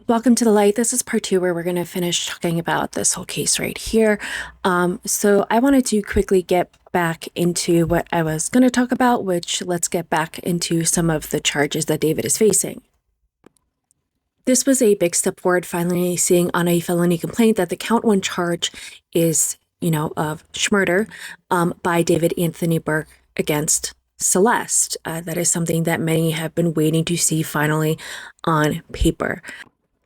Welcome to the light. This is part two where we're going to finish talking about this whole case right here. So I wanted to quickly get back into what I was going to talk about, which let's get back into some of the charges that David is facing. This was a big step forward, finally seeing on a felony complaint that the count one charge is, of murder by David Anthony Burke against Celeste. That is something that many have been waiting to see finally on paper.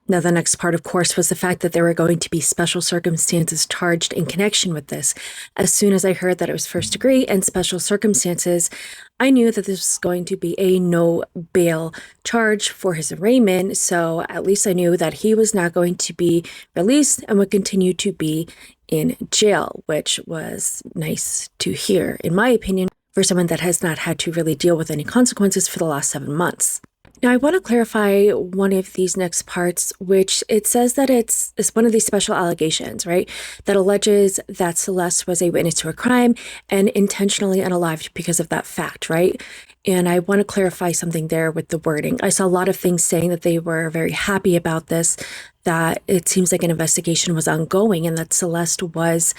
Now, the next part, of course, was the fact that there were going to be special circumstances charged in connection with this. As soon as I heard that it was first degree and special circumstances, I knew that this was going to be a no bail charge for his arraignment. So at least I knew that he was not going to be released and would continue to be in jail, which was nice to hear, in my opinion, for someone that has not had to really deal with any consequences for the last 7 months. Now, I want to clarify one of these next parts, which it says that it's one of these special allegations, right, that alleges that Celeste was a witness to a crime and intentionally unalived because of that fact, right? And I want to clarify something there with the wording. I saw a lot of things saying that they were very happy about this, that it seems like an investigation was ongoing and that Celeste was,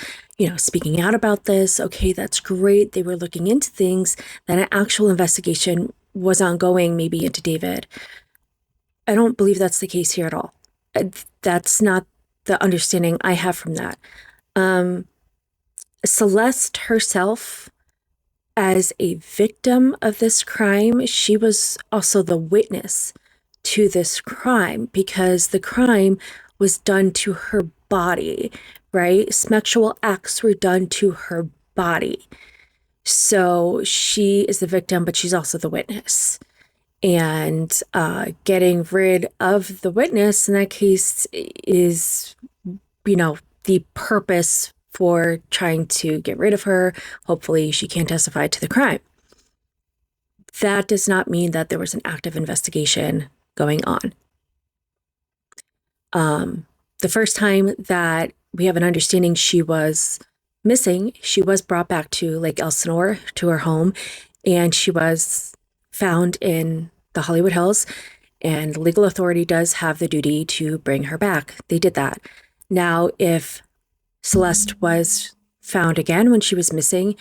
speaking out about this. Okay, that's great. They were looking into things, that an actual investigation was ongoing, maybe into David. I don't believe that's the case here at all. That's not the understanding I have from that. Celeste herself, as a victim of this crime, she was also the witness to this crime because the crime was done to her body, right? Sexual acts were done to her body. So she is the victim, but she's also the witness. And getting rid of the witness in that case is, the purpose for trying to get rid of her. Hopefully she can't testify to the crime. That does not mean that there was an active investigation going on. The first time that we have an understanding she was missing, she was brought back to Lake Elsinore, to her home, and she was found in the Hollywood Hills, and legal authority does have the duty to bring her back. They did that. Now, if Celeste was found again when she was missing,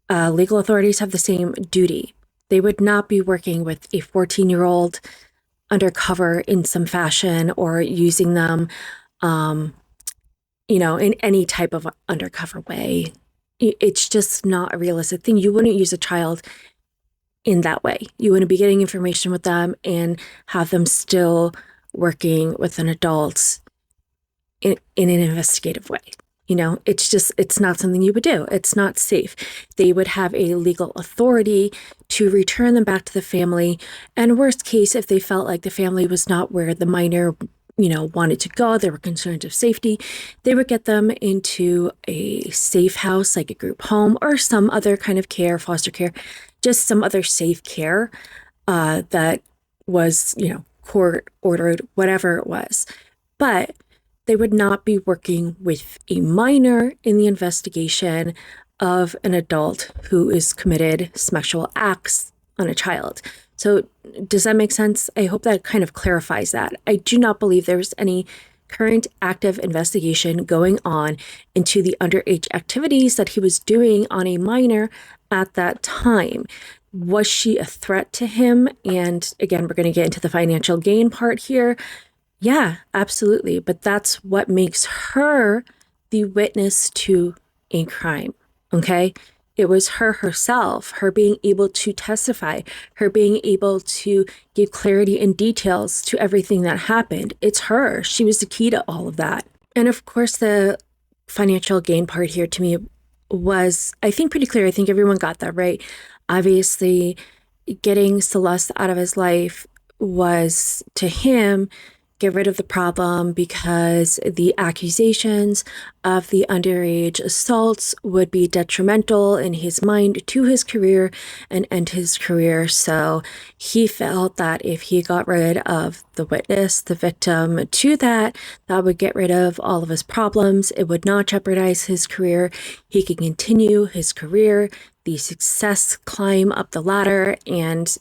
legal authorities have the same duty. They would not be working with a 14-year-old undercover in some fashion or using them in any type of undercover way. It's just not a realistic thing. You wouldn't use a child in that way. You wouldn't be getting information with them and have them still working with an adult in an investigative way. It's not something you would do. It's not safe. They would have a legal authority to return them back to the family. And worst case, if they felt like the family was not where the minor wanted to go, there were concerns of safety, they would get them into a safe house, like a group home or some other kind of care, foster care, just some other safe care that was, court ordered, whatever it was. But they would not be working with a minor in the investigation of an adult who is committed sexual acts on a child. So does that make sense? I hope that kind of clarifies that. I do not believe there's any current active investigation going on into the underage activities that he was doing on a minor at that time. Was she a threat to him? And again, we're going to get into the financial gain part here. Yeah, absolutely. But that's what makes her the witness to a crime. Okay? It was her herself, her being able to testify, her being able to give clarity and details to everything that happened. It's her. She was the key to all of that. And of course, the financial gain part here to me was, I think, pretty clear. I think everyone got that right. Obviously, getting Celeste out of his life was, to him, get rid of the problem because the accusations of the underage assaults would be detrimental in his mind to his career and end his career. So he felt that if he got rid of the witness, the victim to that, that would get rid of all of his problems. It would not jeopardize his career. He could continue his career, the success climb up the ladder and,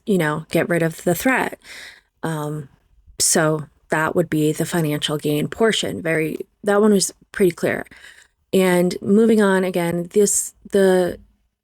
get rid of the threat. So that would be the financial gain portion. That one was pretty clear. And moving on again, the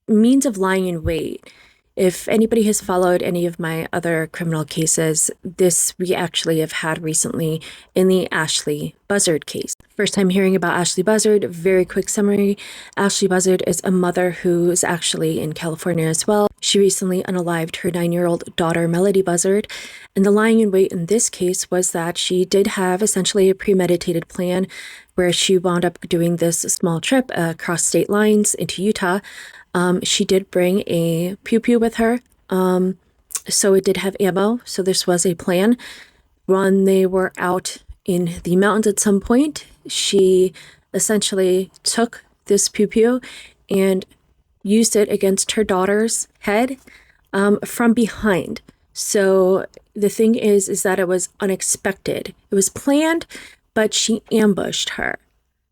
means of lying in wait. If anybody has followed any of my other criminal cases, this we actually have had recently in the Ashley Buzzard case. First time hearing about Ashley Buzzard, very quick summary. Ashley Buzzard is a mother who is actually in California as well. She recently unalived her 9-year-old daughter, Melody Buzzard. And the lying in wait in this case was that she did have essentially a premeditated plan where she wound up doing this small trip across state lines into Utah. She did bring a pew-pew with her, so it did have ammo. So this was a plan. When they were out in the mountains at some point, she essentially took this pew-pew and used it against her daughter's head from behind. So the thing is that it was unexpected. It was planned, but she ambushed her,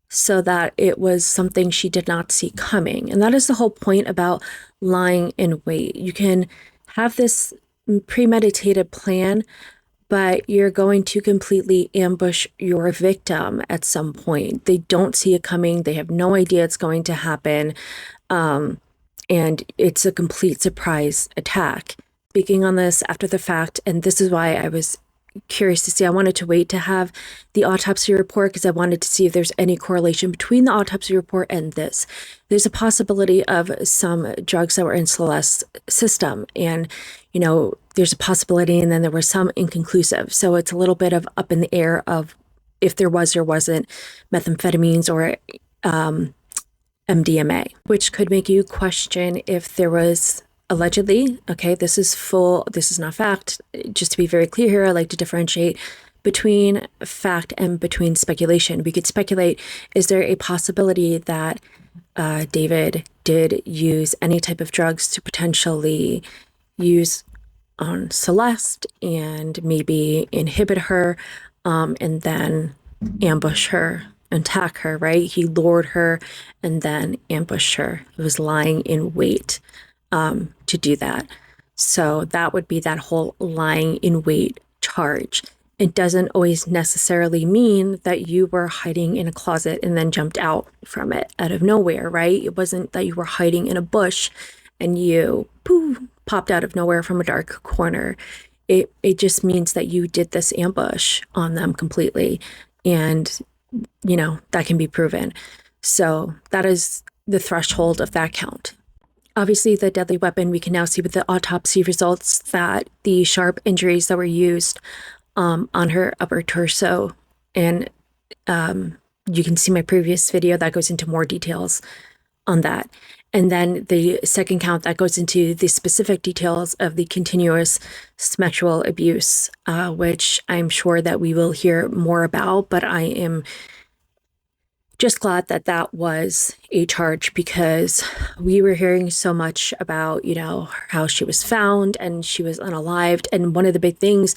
so that it was something she did not see coming. And that is the whole point about lying in wait. You can have this premeditated plan, but you're going to completely ambush your victim at some point. They don't see it coming. They have no idea it's going to happen. And it's a complete surprise attack. Speaking on this after the fact, and this is why I was curious to see. I wanted to wait to have the autopsy report because I wanted to see if there's any correlation between the autopsy report and this. There's a possibility of some drugs that were in Celeste's system, and there's a possibility, and then there was some inconclusive. So it's a little bit of up in the air of if there was or wasn't methamphetamines or MDMA, which could make you question if there was. Allegedly, okay, this is not fact. Just to be very clear here, I like to differentiate between fact and between speculation. We could speculate, is there a possibility that David did use any type of drugs to potentially use on Celeste and maybe inhibit her and then ambush her, attack her, right? He lured her and then ambushed her. It was lying in wait to do that. So that would be that whole lying in wait charge. It doesn't always necessarily mean that you were hiding in a closet and then jumped out from it out of nowhere, right? It wasn't that you were hiding in a bush and you popped out of nowhere from a dark corner. It just means that you did this ambush on them completely. And, that can be proven. So that is the threshold of that count. Obviously, the deadly weapon, we can now see with the autopsy results that the sharp injuries that were used on her upper torso, and you can see my previous video that goes into more details on that. And then the second count that goes into the specific details of the continuous sexual abuse, which I'm sure that we will hear more about, but I am just glad that that was a charge because we were hearing so much about, how she was found and she was unalived. And one of the big things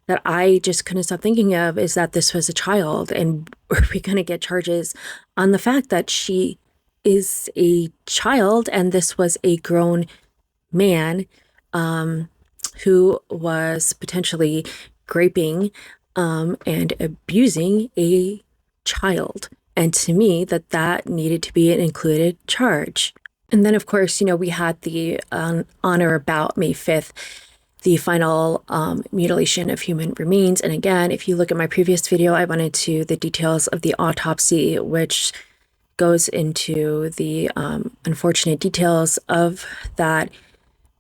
that I just couldn't stop thinking of is that this was a child, and are we going to get charges on the fact that she is a child and this was a grown man who was potentially raping and abusing a child. And to me, that needed to be an included charge. And then, of course, we had the on or about May 5th, the final mutilation of human remains. And again, if you look at my previous video, I went into the details of the autopsy, which goes into the unfortunate details of that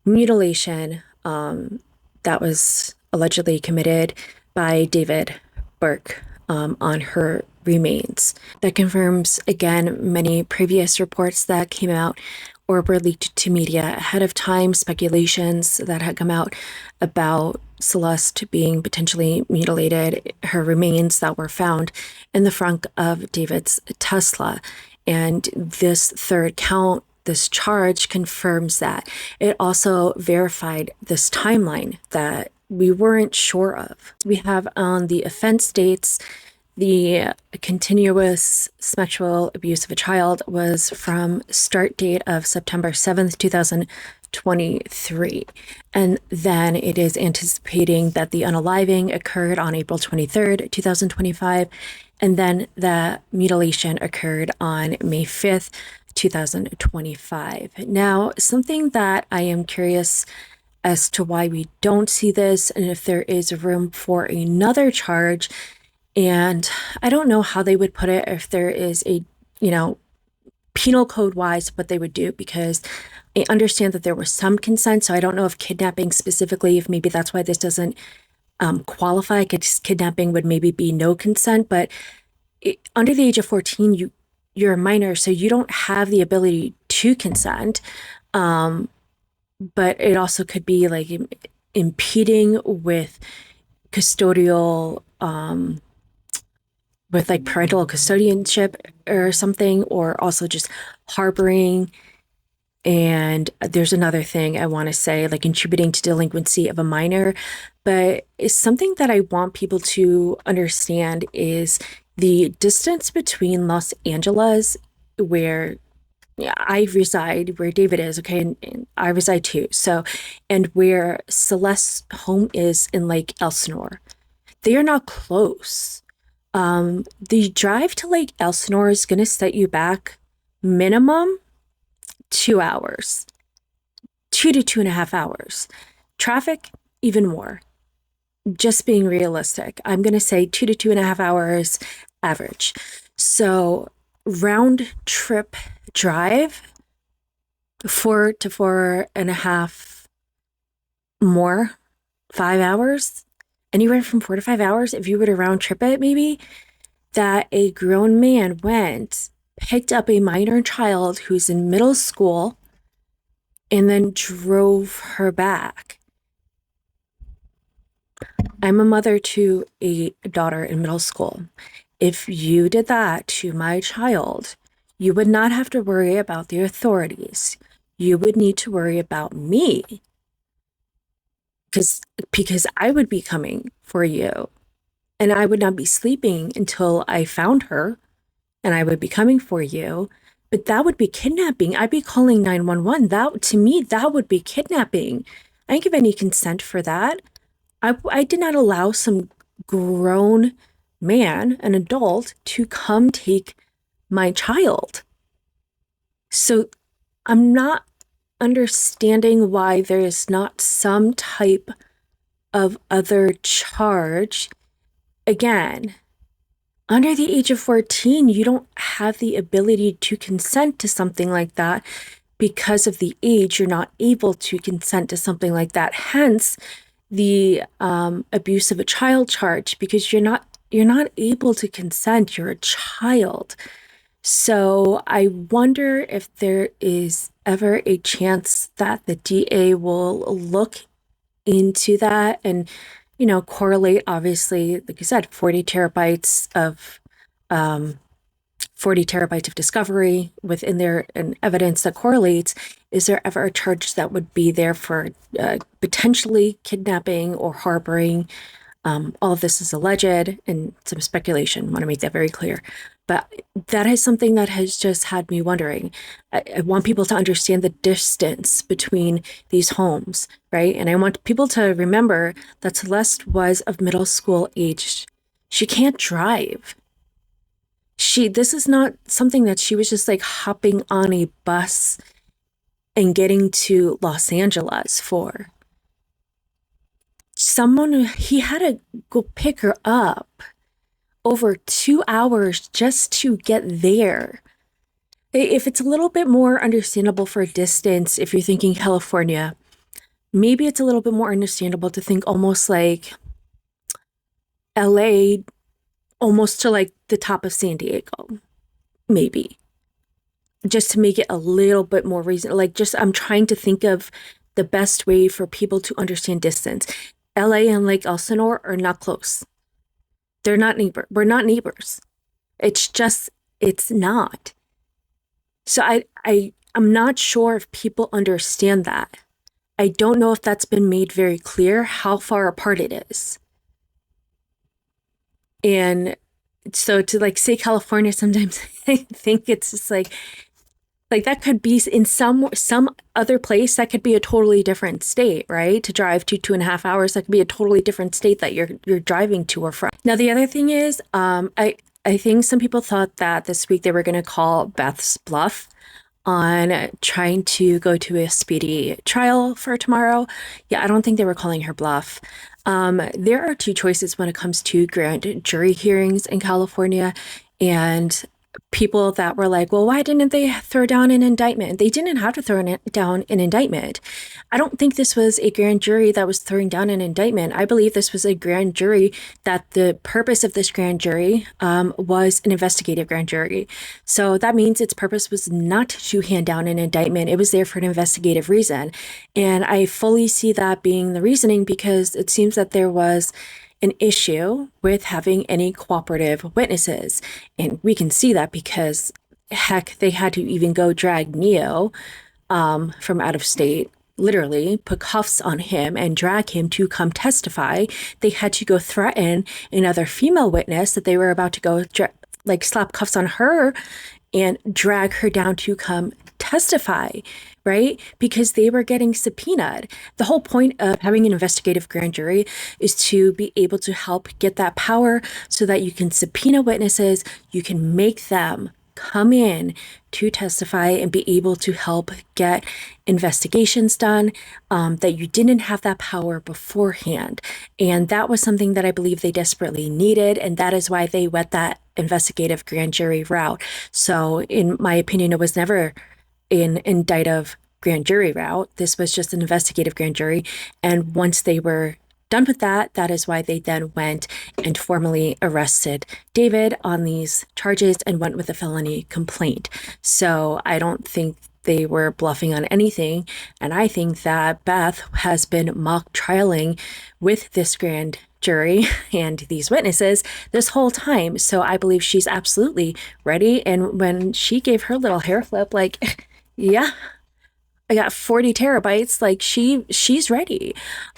mutilation that was allegedly committed by David Burke on her remains. That confirms, again, many previous reports that came out or were leaked to media ahead of time, speculations that had come out about Celeste being potentially mutilated, her remains that were found in the front of David's Tesla. And this third count, this charge confirms that. It also verified this timeline that we weren't sure of. We have on the offense dates, the continuous sexual abuse of a child was from start date of September 7th, 2000 2023. And then it is anticipating that the unaliving occurred on April 23rd, 2025. And then the mutilation occurred on May 5th, 2025. Now, something that I am curious as to why we don't see this and if there is room for another charge. And I don't know how they would put it, if there is a, penal code wise, what they would do, because I understand that there was some consent. So I don't know if kidnapping specifically, if maybe that's why this doesn't qualify, because kidnapping would maybe be no consent. But under the age of 14, you're a minor, so you don't have the ability to consent. But it also could be like impeding with custodial, with like parental custodianship or something, or also just harboring. And there's another thing I want to say, like contributing to delinquency of a minor. But it's something that I want people to understand is the distance between Los Angeles, where I reside, where David is, okay, and I reside too. So, and where Celeste's home is in Lake Elsinore, they are not close. The drive to Lake Elsinore is going to set you back minimum 2 hours, 2 to 2.5 hours. Traffic, even more. Just being realistic, I'm going to say 2 to 2.5 hours average. So round trip drive, 4 to 4.5 more, 5 hours, anywhere from 4 to 5 hours. If you were to round trip it, maybe that a grown man went, picked up a minor child who's in middle school, and then drove her back. I'm a mother to a daughter in middle school. If you did that to my child, you would not have to worry about the authorities. You would need to worry about me, because I would be coming for you, and I would not be sleeping until I found her, and I would be coming for you. But that would be kidnapping. I'd be calling 911. That, to me, that would be kidnapping. I didn't give any consent for that. I did not allow some grown man, an adult, to come take my child. So I'm not understanding why there is not some type of other charge. Again, under the age of 14, you don't have the ability to consent to something like that. Because of the age, you're not able to consent to something like that. Hence, the abuse of a child charge, because you're not able to consent. You're a child. So I wonder if there is ever a chance that the DA will look into that and, correlate, obviously, like I said, 40 terabytes of 40 terabytes of discovery within there and evidence that correlates. Is there ever a charge that would be there for potentially kidnapping or harboring? All of this is alleged and some speculation. I want to make that very clear. But that is something that has just had me wondering. I want people to understand the distance between these homes, right? And I want people to remember that Celeste was of middle school age. She can't drive. This is not something that she was just like hopping on a bus and getting to Los Angeles for. He had to go pick her up over 2 hours just to get there. If it's a little bit more understandable for a distance, if you're thinking California, maybe it's a little bit more understandable to think almost like LA, almost to like the top of San Diego, maybe. Just to make it a little bit more reasonable. I'm trying to think of the best way for people to understand distance. LA and Lake Elsinore are not close. They're not we're not neighbors. It's not. So I'm not sure if people understand that. I don't know if that's been made very clear how far apart it is. And so to like say California, sometimes I think it's just like Like that could be in some other place. That could be a totally different state, right? To drive to 2.5 hours, that could be a totally different state that you're driving to or from. Now, the other thing is, I think some people thought that this week they were going to call Beth's bluff on trying to go to a speedy trial for tomorrow. Yeah, I don't think they were calling her bluff. There are two choices when it comes to grand jury hearings in California, and people that were like, well, why didn't they throw down an indictment? They didn't have to throw down an indictment. I don't think this was a grand jury that was throwing down an indictment. I believe this was a grand jury that the purpose of this grand jury was an investigative grand jury. So that means its purpose was not to hand down an indictment. It was there for an investigative reason. And I fully see that being the reasoning because it seems that there was an issue with having any cooperative witnesses. And we can see that because, heck, they had to even go drag Neo from out of state, literally put cuffs on him and drag him to come testify. They had to go threaten another female witness that they were about to go like slap cuffs on her and drag her down to come testify, right? Because they were getting subpoenaed. The whole point of having an investigative grand jury is to be able to help get that power so that you can subpoena witnesses, you can make them come in to testify and be able to help get investigations done, that you didn't have that power beforehand. And that was something that I believe they desperately needed. And that is why they went that investigative grand jury route. So in my opinion, it was never an indictive grand jury route. This was just an investigative grand jury. And once they were done with that, that is why they then went and formally arrested David on these charges and went with a felony complaint. So I don't think they were bluffing on anything. And I think that Beth has been mock trialing with this grand jury and these witnesses this whole time. So I believe she's absolutely ready. And when she gave her little hair flip, like, yeah, I got 40 terabytes, like she's ready.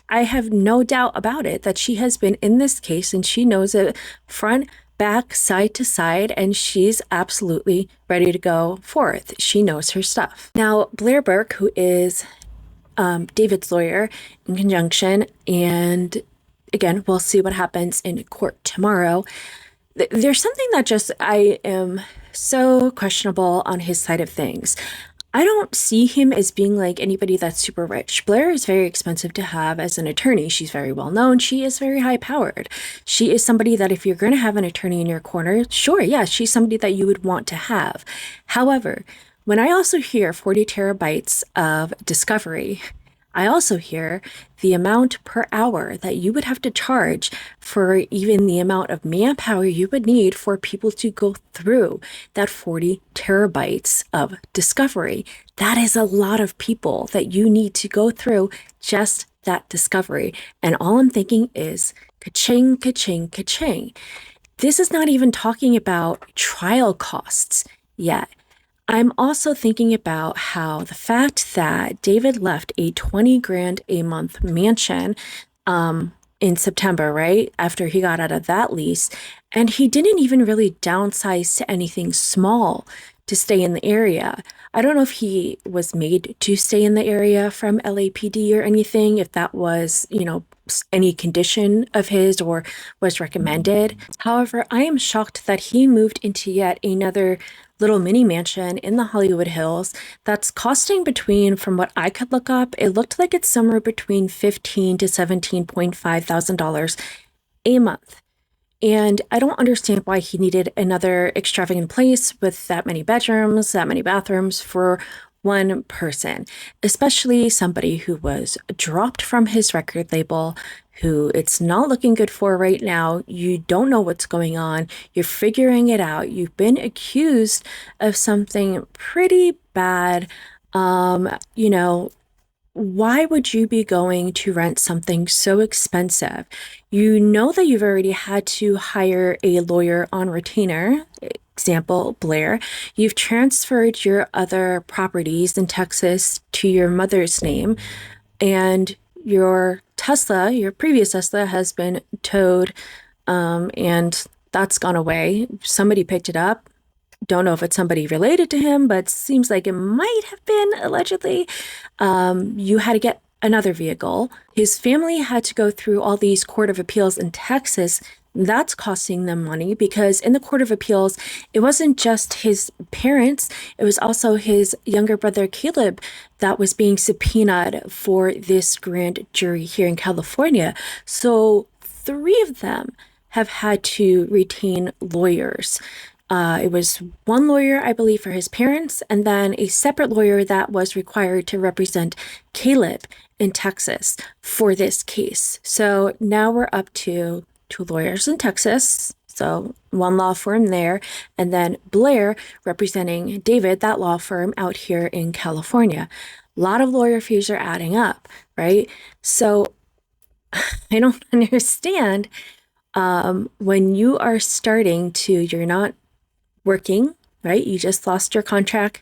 I have no doubt about it that she has been in this case and she knows it front, back, side to side, and she's absolutely ready to go forth. She knows her stuff. Now, Blair Burke, who is David's lawyer in conjunction, and again, we'll see what happens in court tomorrow. There's something that just I am so questionable on his side of things. I don't see him as being like anybody that's super rich. Blair is very expensive to have as an attorney. She's very well known. She is very high powered. She is somebody that if you're going to have an attorney in your corner, sure, yeah, she's somebody that you would want to have. However, when I also hear 40 terabytes of discovery, I also hear the amount per hour that you would have to charge for even the amount of manpower you would need for people to go through that 40 terabytes of discovery. That is a lot of people that you need to go through just that discovery. And all I'm thinking is ka-ching, ka-ching, ka-ching. This is not even talking about trial costs yet. I'm also thinking about how the fact that David left a 20 grand a month mansion in September, right? After he got out of that lease, and he didn't even really downsize to anything small to stay in the area. I don't know if he was made to stay in the area from LAPD or anything, if that was, any condition of his or was recommended. However, I am shocked that he moved into yet another little mini mansion in the Hollywood Hills that's costing between, from what I could look up, it looked like it's somewhere between $15,000 to $17,500 a month. And I don't understand why he needed another extravagant place with that many bedrooms, that many bathrooms for one person, especially somebody who was dropped from his record label, who it's not looking good for right now. You don't know what's going on. You're figuring it out. You've been accused of something pretty bad. Why would you be going to rent something so expensive? You know that you've already had to hire a lawyer on retainer. Example, Blair. You've transferred your other properties in Texas to your mother's name, and your previous Tesla, has been towed, and that's gone away. Somebody picked it up. Don't know if it's somebody related to him, but seems like it might have been allegedly. You had to get another vehicle. His family had to go through all these court of appeals in Texas. That's costing them money because in the court of appeals, it wasn't just his parents, it was also his younger brother Caleb that was being subpoenaed for this grand jury here in California. So three of them have had to retain lawyers. It was one lawyer, I believe, for his parents, and then a separate lawyer that was required to represent Caleb in Texas for this case. So now we're up to two lawyers in Texas. So one law firm there, and then Blair representing David, that law firm out here in California. A lot of lawyer fees are adding up, right? So I don't understand when you are starting to, you're not working, right? You just lost your contract.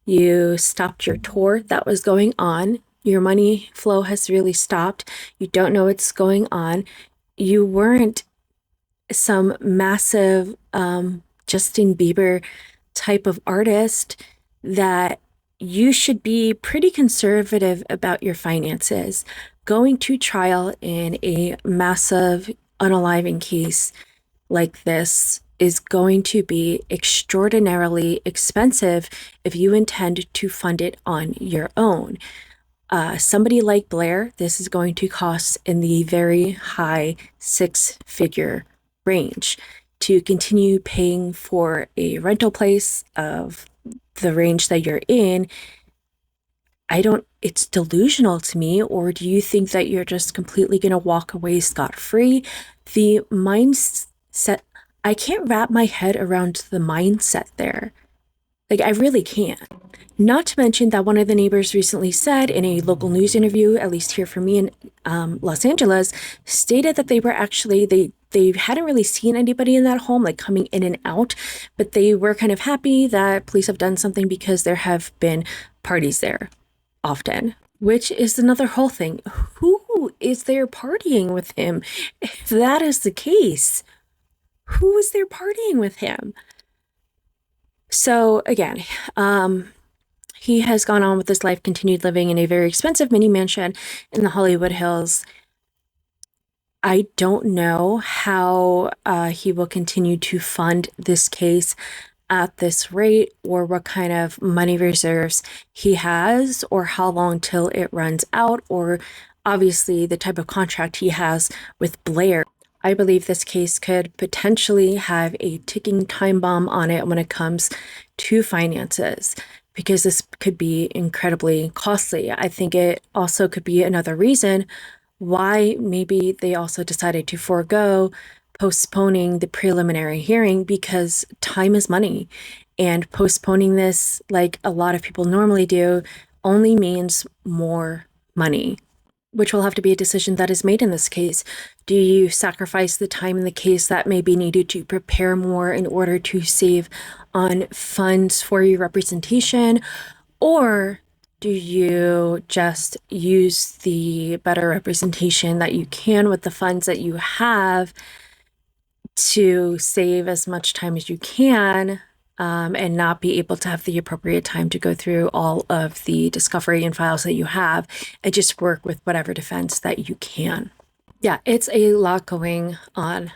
You stopped your tour that was going on. Your money flow has really stopped. You don't know what's going on. You weren't some massive Justin Bieber type of artist that you should be pretty conservative about your finances. Going to trial in a massive unaliving case like this is going to be extraordinarily expensive if you intend to fund it on your own. Somebody like Blair, this is going to cost in the very high six-figure range to continue paying for a rental place of the range that you're in. It's delusional to me. Or do you think that you're just completely going to walk away scot-free? The mindset, I can't wrap my head around the mindset there. Like, I really can't. Not to mention that one of the neighbors recently said in a local news interview, at least here for me in Los Angeles, stated that they were actually, they hadn't really seen anybody in that home, like coming in and out, but they were kind of happy that police have done something because there have been parties there often, which is another whole thing. Who is there partying with him? If that is the case, who is there partying with him? So again, he has gone on with his life, continued living in a very expensive mini mansion in the Hollywood Hills. I don't know how he will continue to fund this case at this rate, or what kind of money reserves he has, or how long till it runs out, or obviously the type of contract he has with Blair. I believe this case could potentially have a ticking time bomb on it when it comes to finances, because this could be incredibly costly. I think it also could be another reason why maybe they also decided to forego postponing the preliminary hearing, because time is money. And postponing this, like a lot of people normally do, only means more money, which will have to be a decision that is made in this case. Do you sacrifice the time in the case that may be needed to prepare more in order to save on funds for your representation? Or do you just use the better representation that you can with the funds that you have to save as much time as you can, and not be able to have the appropriate time to go through all of the discovery and files that you have, and just work with whatever defense that you can? Yeah, it's a lot going on.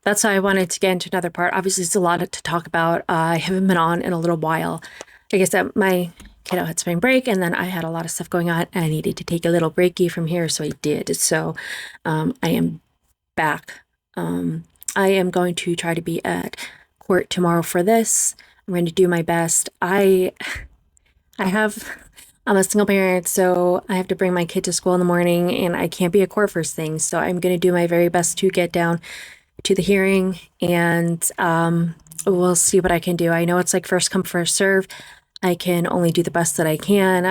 That's why I wanted to get into another part. Obviously, it's a lot to talk about. I haven't been on in a little while. Like I said, my kiddo had spring break, and then I had a lot of stuff going on, and I needed to take a little breaky from here, so I did. So I am back. I am going to try to be at court tomorrow for this. I'm going to do my best. I'm a single parent, so I have to bring my kid to school in the morning, and I can't be at court first thing. So I'm going to do my very best to get down to the hearing, and we'll see what I can do. I know it's like first come, first serve. I can only do the best that I can.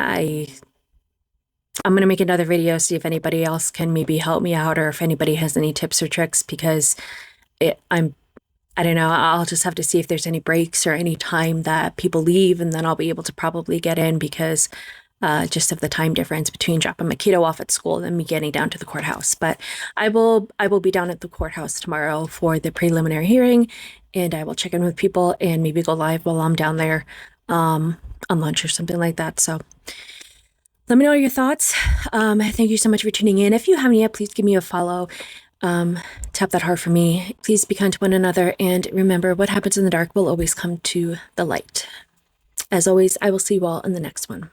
I'm going to make another video, see if anybody else can maybe help me out, or if anybody has any tips or tricks, because I don't know, I'll just have to see if there's any breaks or any time that people leave, and then I'll be able to probably get in, because just of the time difference between dropping my kiddo off at school and then me getting down to the courthouse. But I will be down at the courthouse tomorrow for the preliminary hearing, and I will check in with people and maybe go live while I'm down there on lunch or something like that. So let me know your thoughts. Thank you so much for tuning in. If you haven't yet, please give me a follow. Tap that heart for me. Please be kind to one another. And remember, what happens in the dark will always come to the light. As always, I will see you all in the next one.